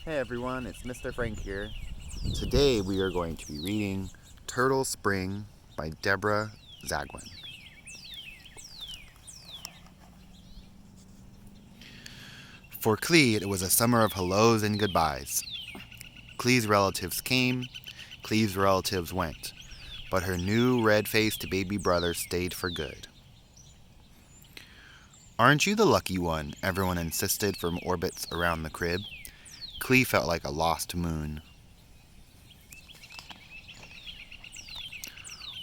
Hey everyone, it's Mr. Frank here. Today we are going to be reading Turtle Spring by Debra Zagwŷn. For Clee, it was a summer of hellos and goodbyes. Clee's relatives came, Clee's relatives went, but her new red-faced baby brother stayed for good. Aren't you the lucky one? Everyone insisted from orbits around the crib. Clee felt like a lost moon.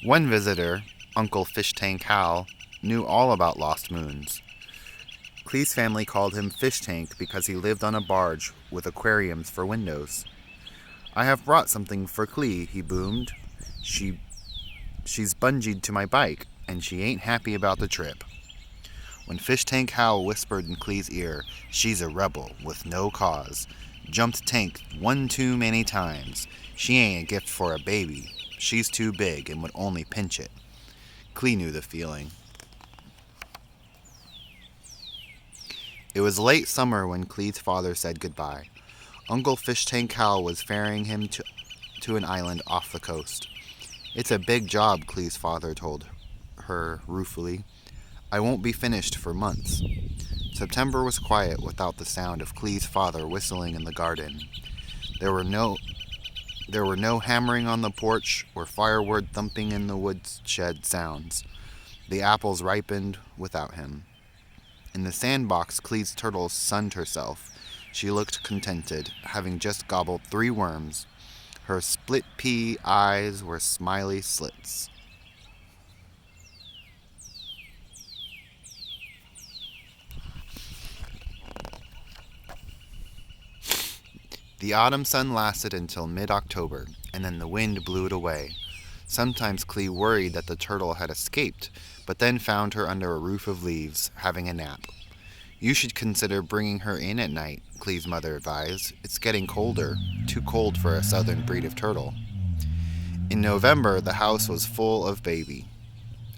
One visitor, Uncle Fish Tank Hal, knew all about lost moons. Clee's family called him Fish Tank because he lived on a barge with aquariums for windows. "I have brought something for Clee," he boomed. She's bungeed to my bike, and she ain't happy about the trip." When Fish Tank Hal whispered in Clee's ear, "She's a rebel with no cause. Jumped tank one too many times. She ain't a gift for a baby. She's too big and would only pinch it." Clee knew the feeling. It was late summer when Clee's father said goodbye. Uncle Fish Tank Hal was ferrying him to an island off the coast. "It's a big job," Clee's father told her ruefully. "I won't be finished for months." September was quiet without the sound of Clee's father whistling in the garden. There were no hammering on the porch or firewood thumping in the woodshed sounds. The apples ripened without him. In the sandbox, Clee's turtle sunned herself. She looked contented, having just gobbled 3 worms. Her split pea eyes were smiley slits. The autumn sun lasted until mid-October, and then the wind blew it away. Sometimes Clee worried that the turtle had escaped, but then found her under a roof of leaves, having a nap. "You should consider bringing her in at night," Clee's mother advised. "It's getting colder, too cold for a southern breed of turtle." In November, the house was full of baby.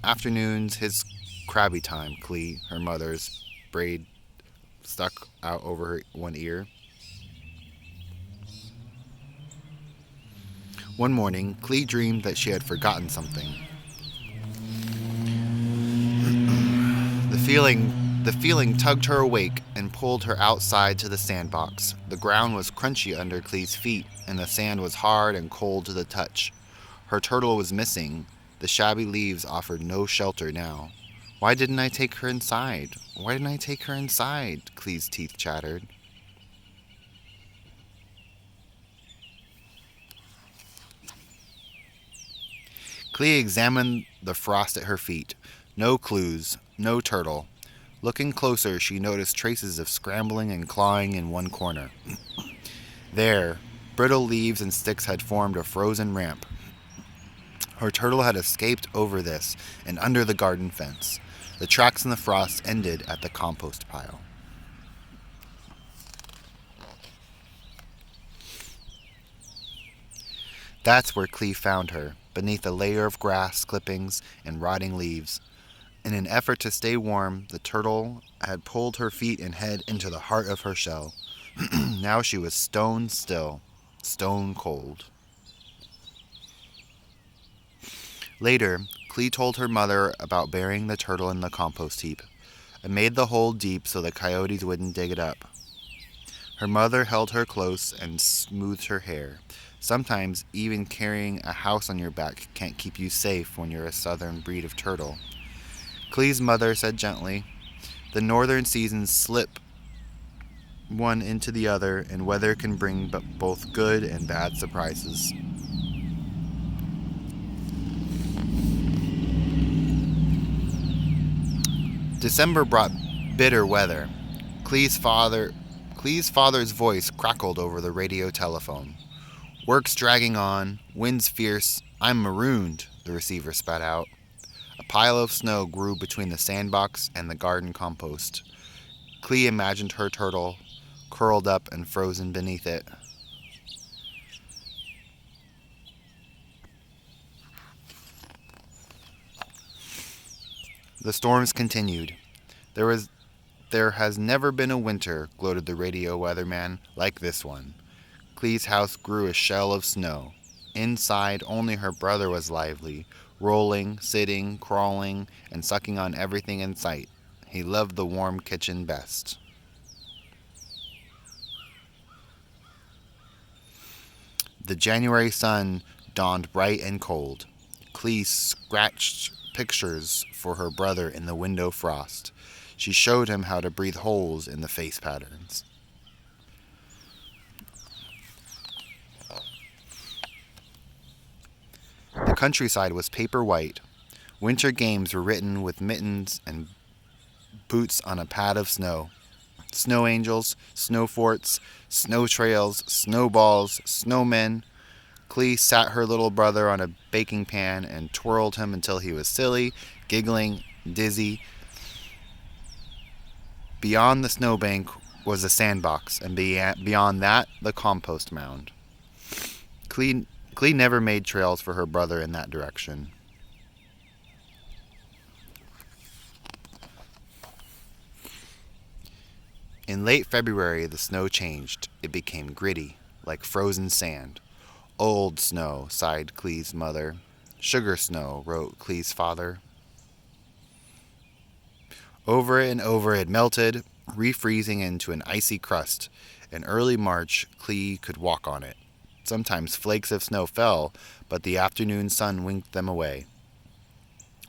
"Afternoons, his crabby time," Clee, her mother's braid stuck out over her one ear. One morning, Clee dreamed that she had forgotten something. The feeling tugged her awake and pulled her outside to the sandbox. The ground was crunchy under Clee's feet, and the sand was hard and cold to the touch. Her turtle was missing. The shabby leaves offered no shelter now. "Why didn't I take her inside? Why didn't I take her inside?" Clee's teeth chattered. Clee examined the frost at her feet. No clues, no turtle. Looking closer, she noticed traces of scrambling and clawing in one corner. There, brittle leaves and sticks had formed a frozen ramp. Her turtle had escaped over this and under the garden fence. The tracks in the frost ended at the compost pile. That's where Clee found her, beneath a layer of grass clippings and rotting leaves. In an effort to stay warm, the turtle had pulled her feet and head into the heart of her shell. Now she was stone still, stone cold. Later, Clee told her mother about burying the turtle in the compost heap. "I made the hole deep so the coyotes wouldn't dig it up." Her mother held her close and smoothed her hair. Sometimes even carrying a house on your back can't keep you safe when you're a southern breed of turtle. Clee's mother said gently, "The northern seasons slip one into the other, and weather can bring both good and bad surprises." December brought bitter weather. Clee's father's voice crackled over the radio telephone. "Work's dragging on, wind's fierce, I'm marooned," the receiver spat out. A pile of snow grew between the sandbox and the garden compost. Clee imagined her turtle, curled up and frozen beneath it. The storms continued. There has never been a winter," gloated the radio weatherman, "like this one. Clee's house grew a shell of snow. Inside, only her brother was lively, rolling, sitting, crawling, and sucking on everything in sight. He loved the warm kitchen best. The January sun dawned bright and cold. Clee scratched pictures for her brother in the window frost. She showed him how to breathe holes in the face patterns. The countryside was paper white. Winter games were written with mittens and boots on a pad of snow. Snow angels, snow forts, snow trails, snowballs, snowmen. Clee sat her little brother on a baking pan and twirled him until he was silly, giggling, dizzy. Beyond the snowbank was a sandbox, and beyond that, the compost mound. Clee never made trails for her brother in that direction. In late February, the snow changed. It became gritty, like frozen sand. Old snow, sighed Clee's mother. Sugar snow, wrote Clee's father. Over and over it melted, refreezing into an icy crust. In early March, Clee could walk on it. Sometimes flakes of snow fell, but the afternoon sun winked them away.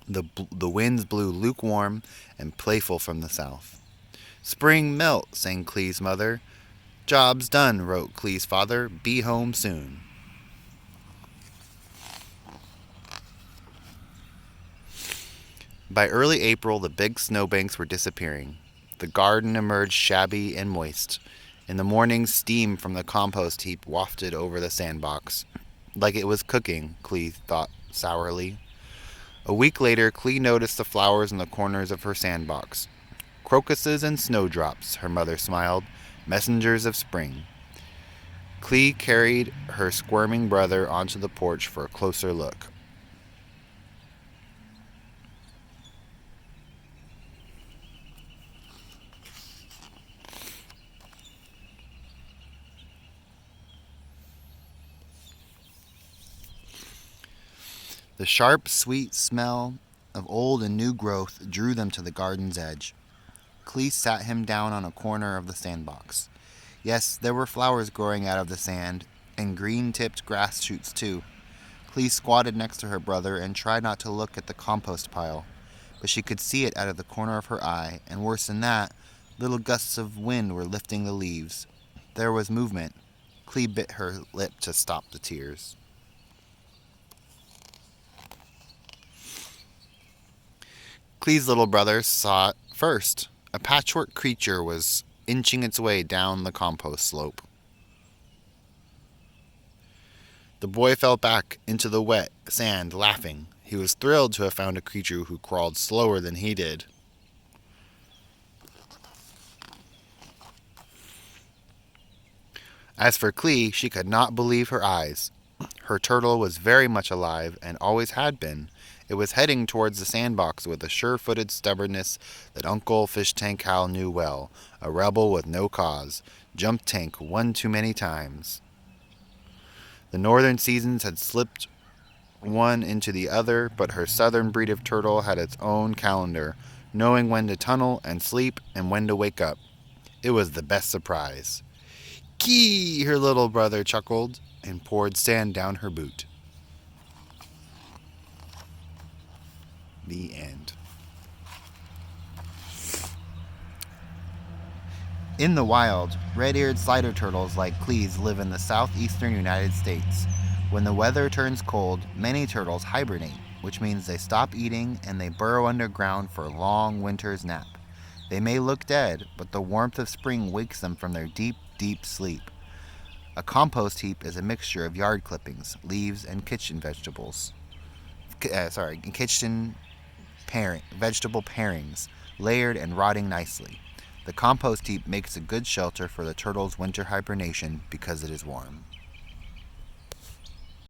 The winds blew lukewarm and playful from the south. Spring melt, sang Clee's mother. Job's done, wrote Clee's father. Be home soon. By early April, the big snowbanks were disappearing. The garden emerged shabby and moist. In the morning, steam from the compost heap wafted over the sandbox. Like it was cooking, Clee thought sourly. A week later, Clee noticed the flowers in the corners of her sandbox. Crocuses and snowdrops, her mother smiled, messengers of spring. Clee carried her squirming brother onto the porch for a closer look. The sharp, sweet smell of old and new growth drew them to the garden's edge. Clee sat him down on a corner of the sandbox. Yes, there were flowers growing out of the sand, and green-tipped grass shoots too. Clee squatted next to her brother and tried not to look at the compost pile, but she could see it out of the corner of her eye, and worse than that, little gusts of wind were lifting the leaves. There was movement. Clee bit her lip to stop the tears. Clee's little brother saw it first. A patchwork creature was inching its way down the compost slope. The boy fell back into the wet sand, laughing. He was thrilled to have found a creature who crawled slower than he did. As for Clee, she could not believe her eyes. Her turtle was very much alive and always had been. It was heading towards the sandbox with a sure-footed stubbornness that Uncle Fish Tank Hal knew well, a rebel with no cause, jumped tank one too many times. The northern seasons had slipped one into the other, but her southern breed of turtle had its own calendar, knowing when to tunnel and sleep and when to wake up. It was the best surprise. Gee, her little brother chuckled and poured sand down her boot. The end. In the wild, red-eared slider turtles like Clee's live in the southeastern United States. When the weather turns cold, many turtles hibernate, which means they stop eating and they burrow underground for a long winter's nap. They may look dead, but the warmth of spring wakes them from their deep, deep sleep. A compost heap is a mixture of yard clippings, leaves, and kitchen vegetables. Vegetable pairings, layered and rotting nicely. The compost heap makes a good shelter for the turtle's winter hibernation because it is warm.